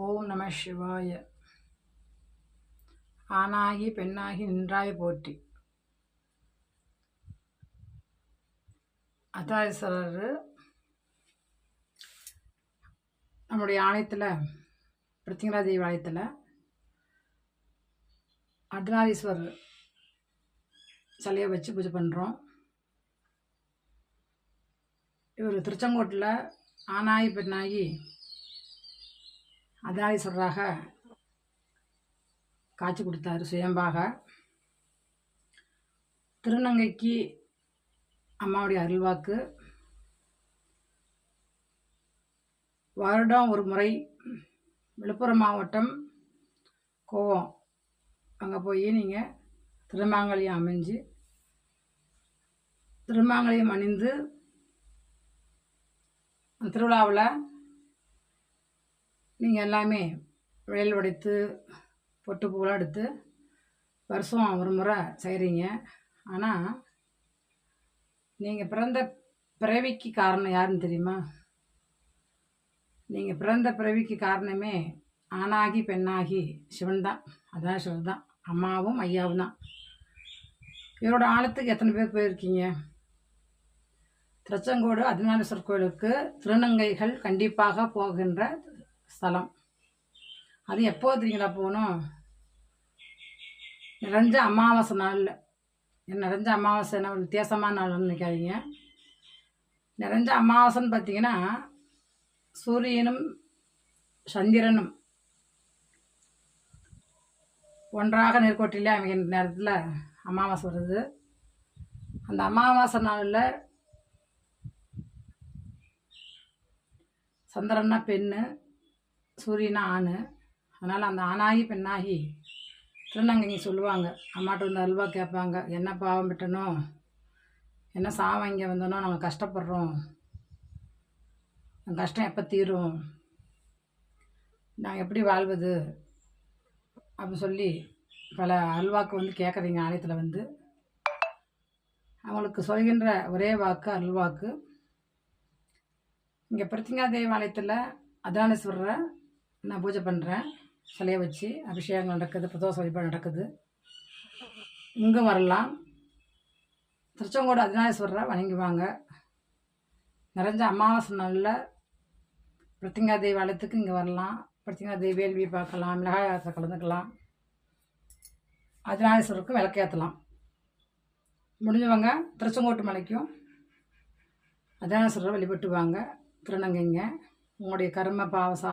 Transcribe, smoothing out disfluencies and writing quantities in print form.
ஓம் நம சிவாய. ஆணாகி பெண்ணாகி நின்றாய் போற்றி. அர்த்தநாரீஸ்வரர் நம்முடைய ஆலயத்தில், பிரத்யங்கரா தேவி ஆலயத்தில் அர்த்தநாரீஸ்வரர் சிலையை வச்சு பூஜை பண்ணுறோம். இவர் திருச்செங்கோட்டில் ஆணாகி பெண்ணாகி அர்த்தநாரீஸ்வரராக காட்சி கொடுத்தாரு சுயம்பாக. திருநங்கைக்கு அம்மாவுடைய அருள்வாக்கு. வருடம் ஒரு முறை விழுப்புரம் மாவட்டம் கோவம் அங்கே போய் நீங்கள் திருமாங்கல்யம் அமைஞ்சு திருமாங்கல்யம் அணிந்து அந்த திருவிழாவில் நீங்கள் எல்லாமே விளையல் உடைத்து பொட்டு பூவெலாம் எடுத்து வருஷம் ஒரு முறை செய்கிறீங்க. ஆனால் நீங்கள் பிறந்த பிறவிக்கு காரணம் யாருன்னு தெரியுமா? நீங்கள் பிறந்த பிறவிக்கு காரணமே ஆணாகி பெண்ணாகி சிவன் தான். அதான் சிவன் தான், அம்மாவும் ஐயாவும் தான். இவரோட ஆழத்துக்கு எத்தனை பேர் போயிருக்கீங்க? திருச்செங்கோடு அர்த்தநாரீஸ்வரர் கோயிலுக்கு திருநங்கைகள் கண்டிப்பாக போகின்ற ஸ்தலம். அது எப்போ தெரியுங்களா போகணும்? நிறைஞ்ச அமாவாசை நாளில். நிறைஞ்ச அமாவாசை என்ன ஒரு வித்தியாசமான நாள்னு நினைக்காதீங்க. நிறைஞ்ச அமாவாசைன்னு பார்த்தீங்கன்னா சூரியனும் சந்திரனும் ஒன்றாக நேர்கோட்டிலே அமைகின்ற நேரத்தில் அமாவாசை வருது. அந்த அமாவாசை நாளில் சந்திரன்னா பெண்ணு, சூரியனா ஆண். அதனால் அந்த ஆணாகி பெண்ணாகி திருநங்கைங்க சொல்லுவாங்க, அம்மாட்ட வந்து அல்வா கேட்பாங்க, என்ன பாவம் விட்டனோ, என்ன சாவம் இங்கே வந்தனோ, நாங்கள் கஷ்டப்படுறோம், அந்த கஷ்டம் எப்போ தீரும், நாங்கள் எப்படி வாழ்வது அப்படின்னு சொல்லி பல அல்வாக்கு வந்து கேட்குறீங்க. ஆலயத்தில் வந்து அவங்களுக்கு சொல்கின்ற ஒரே வாக்கு அல்வாக்கு. இங்கே பிரத்யங்கரா தேவி ஆலயத்தில் அர்த்தநாரீஸ்வரரை நான் பூஜை பண்ணுறேன். சிலையை வச்சு அபிஷேகம் நடக்குது, பிரதோஷ வழிபாடு நடக்குது. இங்கே வரலாம். திருச்செங்கோடு அர்த்தநாரீஸ்வரரை வணங்குவாங்க. நிறைஞ்ச அமாவாசை நாளில் பிரத்யங்கரா தேவி ஆலயத்துக்கு இங்கே வரலாம். பிரத்யங்கரா தேவி வேள்வி பார்க்கலாம், மிளகாயத்தை கலந்துக்கலாம், அர்த்தநாரீஸ்வரருக்கும் விளக்கேற்றலாம். முடிஞ்சவங்க திருச்செங்கோட்டு மலைக்கும் அர்த்தநாரீஸ்வரரை வழிபட்டுவாங்க. திருநங்கைங்க உங்களுடைய கர்ம பாவசா